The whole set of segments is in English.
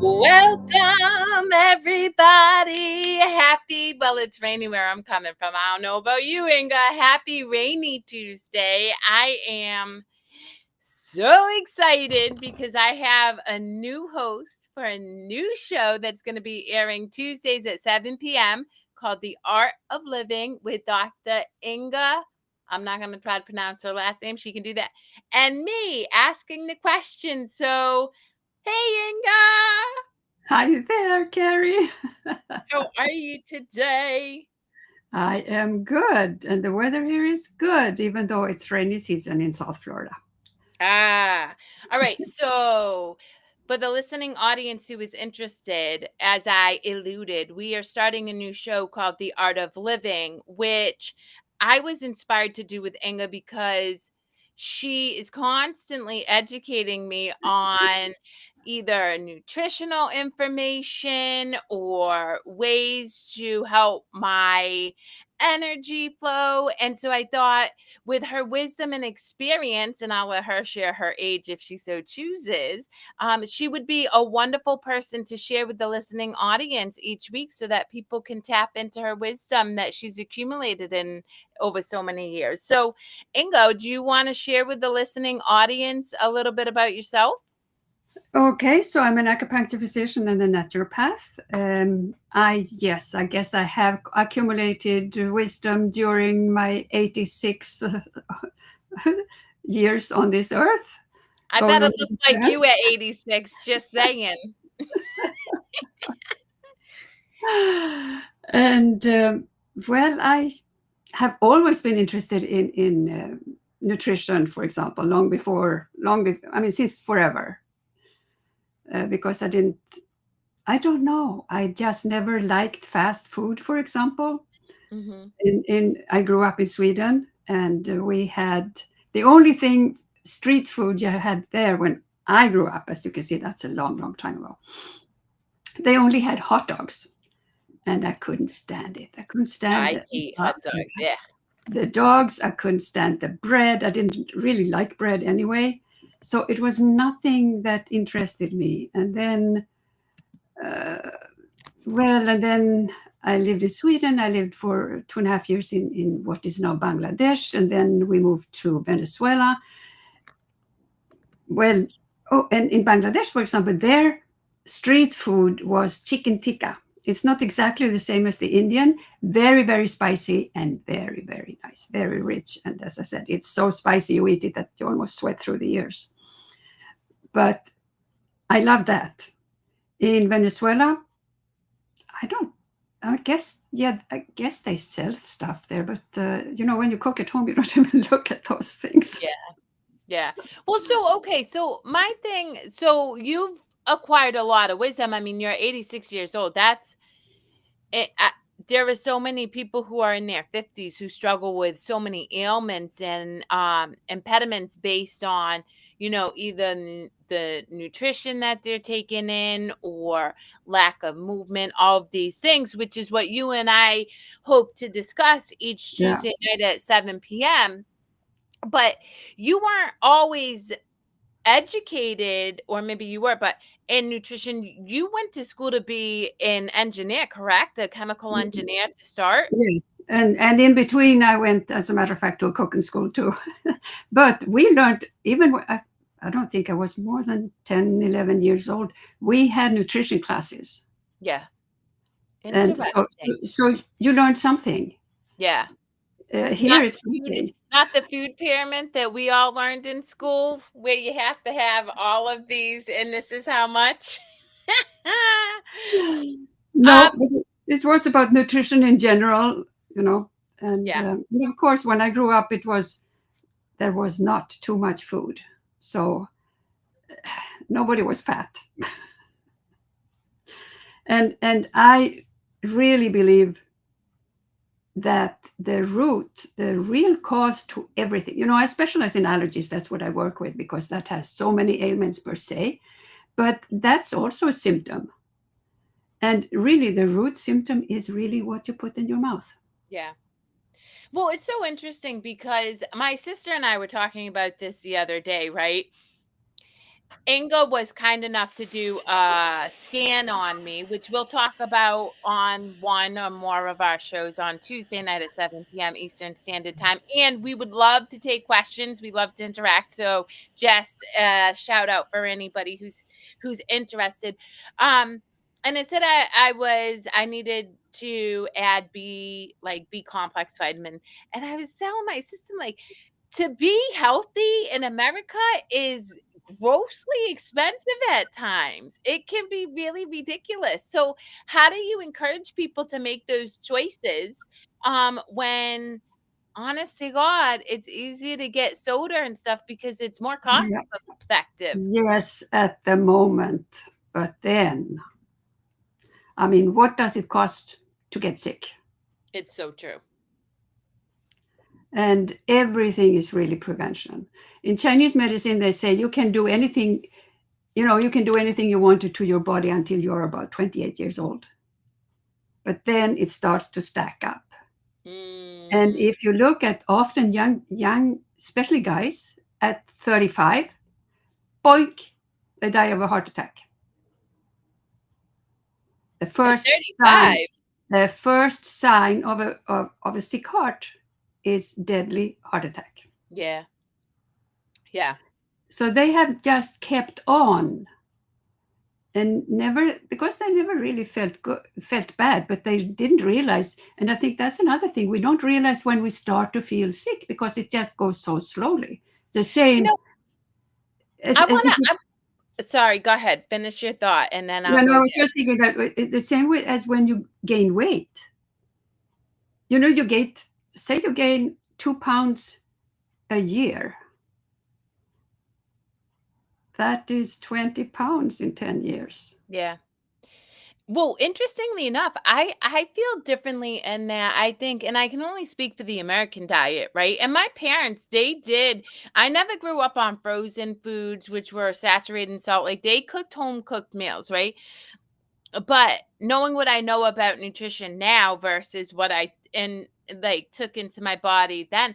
Welcome, everybody. It's rainy where I'm coming from. I don't know about you, Ynge. Happy rainy Tuesday. I am so excited because I have a new host for a new show that's going to be airing Tuesdays at 7 p.m. called The Art of Living with Dr. Ynge. I'm not going to try to pronounce her last name. She can do that. And me asking the question. So, hey, Ynge. Hi there, Kerri. How are you today? I am good, and the weather here is good, even though it's rainy season in South Florida. All right. So, for the listening audience who is interested, as I alluded, we are starting a new show called The Art of Living, which I was inspired to do with Ynge because she is constantly educating me on either nutritional information or ways to help my energy flow. And so I thought, with her wisdom and experience, and I'll let her share her age if she so chooses, she would be a wonderful person to share with the listening audience each week so that people can tap into her wisdom that she's accumulated in over so many years. So, Ynge, do you want to share with the listening audience a little bit about yourself? Okay, so I'm an acupuncture physician and a naturopath. I guess I have accumulated wisdom during my 86 years on this earth. I bet Going it on looks to like you at 86, just saying. and well, I have always been interested in nutrition, for example, I mean, since forever, because I don't know, I just never liked fast food, for example. Hmm. I grew up in Sweden, and we had the only thing street food you had there when I grew up, as you can see, that's a long, long time ago. They only had hot dogs, and I couldn't stand it. I couldn't stand I it. hate hot dogs. Yeah. The dogs, I couldn't stand the bread. I didn't really like bread anyway. So it was nothing that interested me. And then, uh, and then I lived in Sweden. I lived for 2.5 years in what is now Bangladesh. And then we moved to Venezuela. Well, oh, and in Bangladesh, for example, their street food was chicken tikka. It's not exactly the same as the Indian. Very, very spicy and very, very nice, very rich. And as I said, it's so spicy you eat it that you almost sweat through the ears. But I love that. In Venezuela, I don't. I guess, yeah, I guess they sell stuff there, but when you cook at home, you don't even look at those things. Yeah. Yeah. Well, so my thing, so you've acquired a lot of wisdom. I mean, you're 86 years old. That's it. There are so many people who are in their 50s who struggle with so many ailments and impediments based on, either the nutrition that they're taking in or lack of movement, all of these things, which is what you and I hope to discuss each Yeah. Tuesday night at 7 p.m. But you weren't always educated, or maybe you were, but in nutrition, you went to school to be an engineer, correct? A chemical engineer to start? Yes. And in between, I went, as a matter of fact, to a cooking school too. But we learned, I don't think I was more than 10, 11 years old. We had nutrition classes. Yeah. And so, Interesting. so you learned something. Yeah. Here Not it's the food, nothing. not the food pyramid that we all learned in school, where you have to have all of these, and this is how much. No, um, but it was about nutrition in general, you know. And yeah. of course, when I grew up, there was not too much food. So nobody was fat. And I really believe that the real cause to everything, I specialize in allergies. That's what I work with because that has so many ailments per se, but that's also a symptom. And really, the root symptom is really what you put in your mouth. Yeah. Well, it's so interesting because my sister and I were talking about this the other day, right? Inga was kind enough to do a scan on me, which we'll talk about on one or more of our shows on Tuesday night at 7 p.m. Eastern Standard Time. And we would love to take questions. We love to interact. So just shout out for anybody who's interested. And it said I needed to add B complex vitamin. And I was telling my system, like, to be healthy in America is grossly expensive at times. It can be really ridiculous. So, how do you encourage people to make those choices when honest to God, it's easy to get soda and stuff because it's more cost Yeah. effective. Yes, at the moment. But then, I mean, what does it cost to get sick? It's so true. And everything is really prevention. In Chinese medicine, they say you can do anything, you can do anything you want to your body until you're about 28 years old. But then it starts to stack up. And Mm, if you look at often young, especially guys at 35, boink, they die of a heart attack. The at first sign, 35. the first sign of a sick heart is deadly heart attack. Yeah. Yeah. So they have just kept on and never, because they never really felt bad, but they didn't realize. And I think that's another thing, we don't realize when we start to feel sick because it just goes so slowly. The You same know, as if sorry, go ahead. Finish your thought and then I'll no, go I was there. just thinking that it's the same way as when you gain weight. Say you gain 2 pounds a year. That is 20 pounds in 10 years. Yeah. Well, interestingly enough, I feel differently in that I think, and I can only speak for the American diet, right? And my parents, they did. I never grew up on frozen foods, which were saturated in salt. Like they cooked home cooked meals, right? But knowing what I know about nutrition now versus what I and like took into my body then,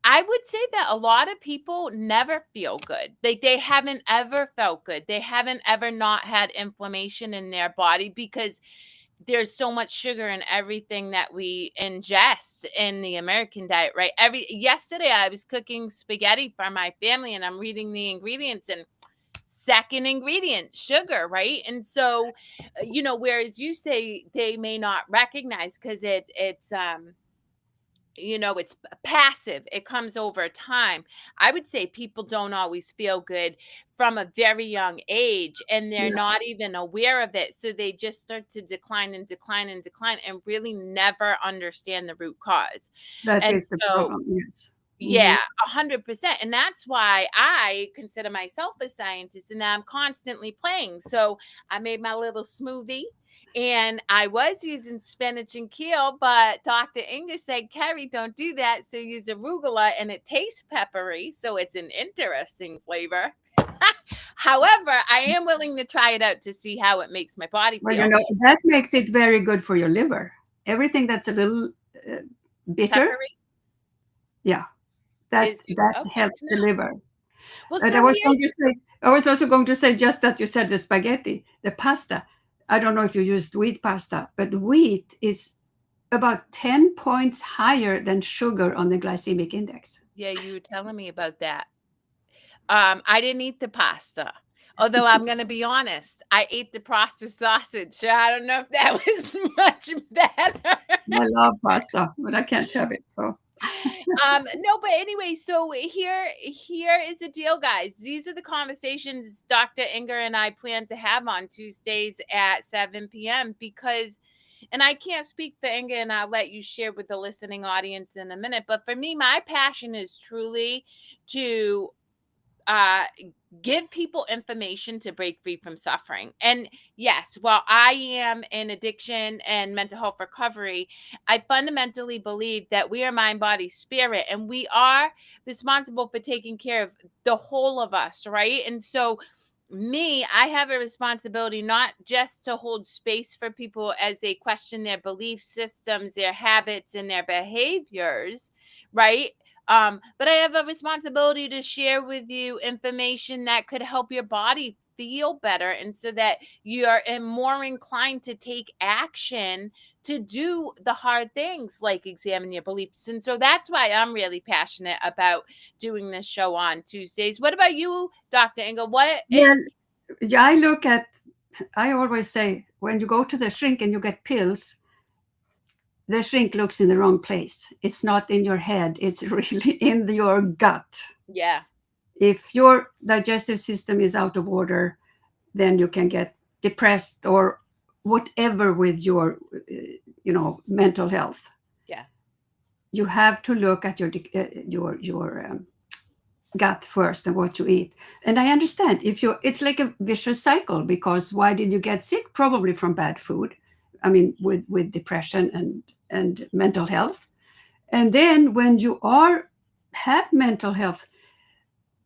I would say that a lot of people never feel good. They haven't ever felt good. They haven't ever not had inflammation in their body because there's so much sugar in everything that we ingest in the American diet, right? Every yesterday I was cooking spaghetti for my family and I'm reading the ingredients and second ingredient sugar, right? And so whereas you say they may not recognize because it's passive, it comes over time. I would say people don't always feel good from a very young age and they're Yeah, not even aware of it, so they just start to decline and decline and decline and really never understand the root cause. that And is the so problem. Yes. yeah, Mhm. 100%. And that's why I consider myself a scientist and I'm constantly playing. So I made my little smoothie and I was using spinach and kale, but Dr. Ynge said, Kerri, don't do that. So use arugula and it tastes peppery. So it's an interesting flavor. However, I am willing to try it out to see how it makes my body Well, feel. that makes it very good for your liver. Everything that's a little bitter, Peppery yeah, that is good. that Okay. helps No. the liver. Well, And so here's I was also going to say, just that you said the spaghetti, the pasta. I don't know if you used wheat pasta, but wheat is about 10 points higher than sugar on the glycemic index. yeah, you were telling me about that. I didn't eat the pasta. Although I'm gonna be honest, I ate the processed sausage, so I don't know if that was much better. I love pasta, but I can't have it. So No, but anyway, so here is the deal, guys. These are the conversations Dr. Inger and I plan to have on Tuesdays at 7 p.m. because and I can't speak for Inga, and I'll let you share with the listening audience in a minute. But for me, my passion is truly to uh give people information to break free from suffering. And yes, while I am in addiction and mental health recovery, I fundamentally believe that we are mind, body, spirit, and we are responsible for taking care of the whole of us, right? And so I have a responsibility not just to hold space for people as they question their belief systems, their habits, and their behaviors, right? But I have a responsibility to share with you information that could help your body feel better, and so that you're more inclined to take action to do the hard things like examine your beliefs. And so that's why I'm really passionate about doing this show on Tuesdays. What about you, Dr. Engel? What Well, is yeah, I always say when you go to the shrink and you get pills, the shrink looks in the wrong place. It's not in your head, it's really in your gut. yeah, If your digestive system is out of order, then you can get depressed or whatever with your, mental health. yeah, You have to look at your gut first and what you eat. And I understand if you, it's like a vicious cycle, because why did you get sick? Probably from bad food. I mean, with depression and mental health. And then when you have mental health,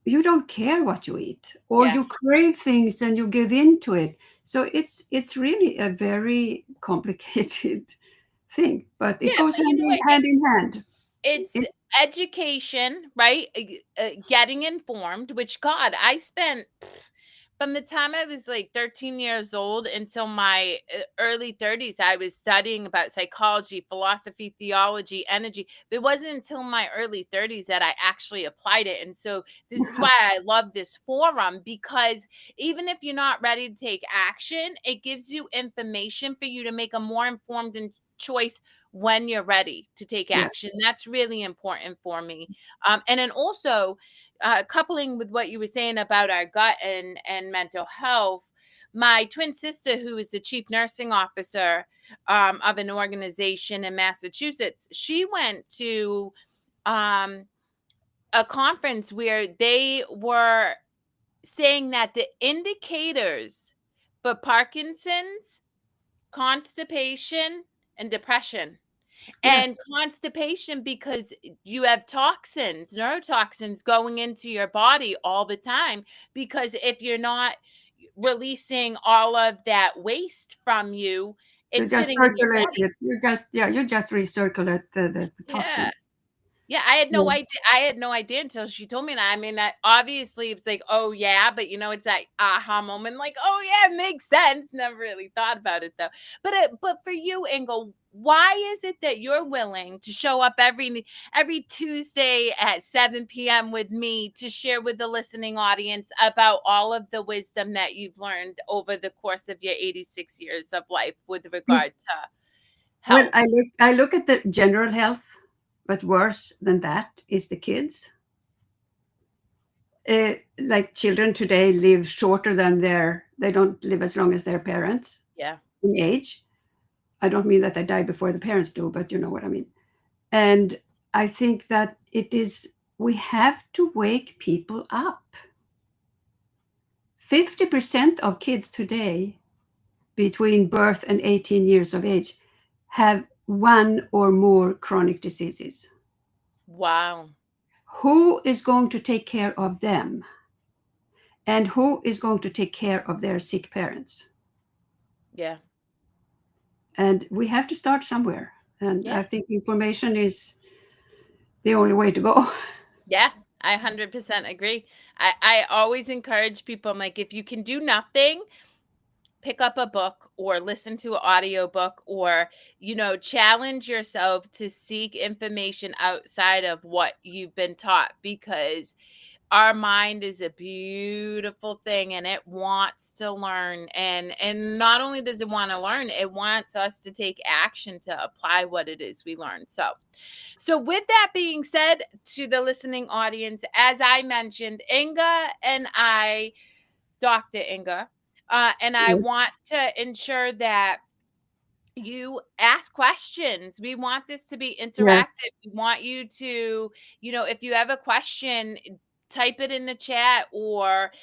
you don't care what you eat, or yeah. you crave things and you give in to it. So it's really a very complicated thing, but it Yeah, goes but you know what? hand in hand. It's It, education, right? Getting informed, which God, I spent from the time I was like 13 years old until my early 30s, I was studying about psychology, philosophy, theology, energy. It wasn't until my early 30s that I actually applied it. And so this is why I love this forum, because even if you're not ready to take action, it gives you information for you to make a more informed choice when you're ready to take yeah, action. That's really important for me. And then also, coupling with what you were saying about our gut and mental health, my twin sister, who is the chief nursing officer of an organization in Massachusetts, she went to um, a conference where they were saying that the indicators for Parkinson's, constipation, and depression, and yes, constipation, because you have toxins, neurotoxins going into your body all the time, because if you're not releasing all of that waste from you, you it's just sitting in your circulate body. it. You just recirculate the Yeah. toxins. Yeah, Yeah. I had no idea until she told me that. I mean, that obviously it's like, "Oh, yeah," but, it's that aha moment, like, "Oh, yeah, it makes sense." Never really thought about it, though. But for you, Engel, why is it that you're willing to show up every Tuesday at 7 p.m. with me to share with the listening audience about all of the wisdom that you've learned over the course of your 86 years of life with regard to Well, health? I look at the general health, but worse than that is the kids. Like children today live shorter than they don't live as long as their parents Yeah. in age. I don't mean that they die before the parents do, but you know what I mean. And I think that we have to wake people up. 50% of kids today between birth and 18 years of age have one or more chronic diseases. Wow. Who is going to take care of them? And who is going to take care of their sick parents? Yeah. And we have to start somewhere. And Yeah. I think information is the only way to go. Yeah, I 100% agree. I always encourage people, I'm like, if you can do nothing, pick up a book or listen to an audiobook, or, challenge yourself to seek information outside of what you've been taught, because our mind is a beautiful thing and it wants to learn, and not only does it want to learn, it wants us to take action to apply what it is we learned. So with that being said, to the listening audience, as I mentioned, Inga and I, Dr. Inga, and I want to ensure that you ask questions. We want this to be Yes. interactive. We want you to, if you have a question, type it in the chat or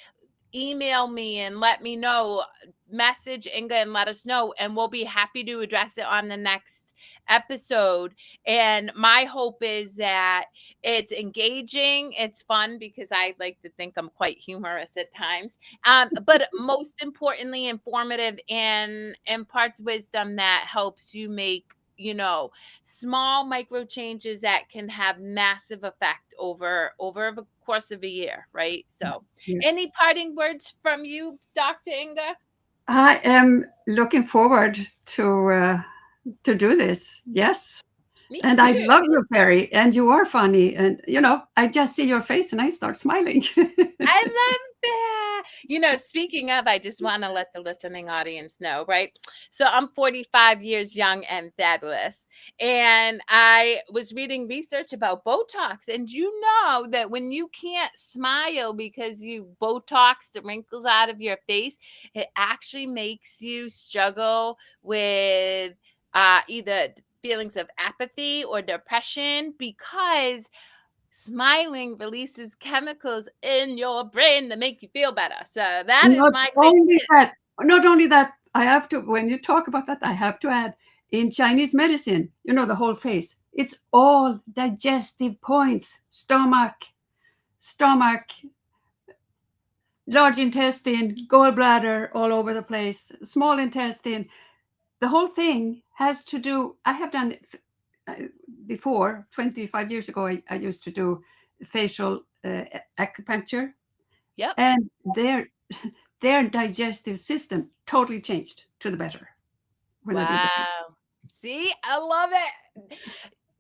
email me and let me know. Message Inga and let us know, and we'll be happy to address it on the next episode. And my hope is that it's engaging, it's fun, because I like to think I'm quite humorous at times, but most importantly informative, and imparts wisdom that helps you make small micro changes that can have massive effect over the course of a year, right? So, Yes. any parting words from you, Dr. Inga? I am looking forward to do this. Yes. Me And I too. love you, Perry, and you are funny. And I just see your face and I start smiling. I love that. Speaking of, I just want to let the listening audience know, right? So I'm 45 years young and fabulous. And I was reading research about Botox. And you know that when you can't smile because you Botox the wrinkles out of your face, it actually makes you struggle with either feelings of apathy or depression, because smiling releases chemicals in your brain to make you feel better. So that is Not my great only tip. that, not only that, I have to, when you talk about that, I have to add, in Chinese medicine, the whole face, it's all digestive points: stomach, large intestine, gallbladder, all over the place, small intestine. The whole thing has to do, I have done it before, 25 years ago, I used to do facial acupuncture, Yep. and their digestive system totally changed to the better when I did the face. Wow. See, I love it.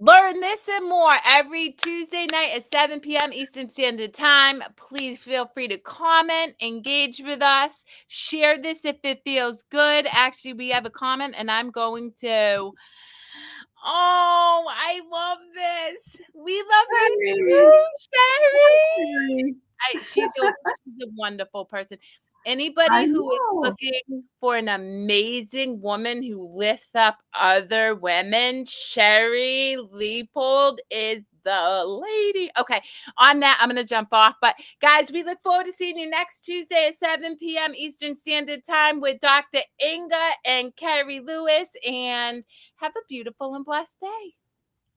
Learn this and more every Tuesday night at 7 p.m. Eastern Standard Time. Please feel free to comment, engage with us, share this if it feels good. Actually, we have a comment, and I'm going to. Oh, I love this. We love you Sherry, too, Sherry. Sherry, She's a wonderful person. I Anybody who is know. looking for an amazing woman who lifts up other women, Sherry Leopold is the lady. Okay, on that, I'm going to jump off. But guys, we look forward to seeing you next Tuesday at 7 p.m. Eastern Standard Time with Dr. Inga and Kerri Lewis. And have a beautiful and blessed day.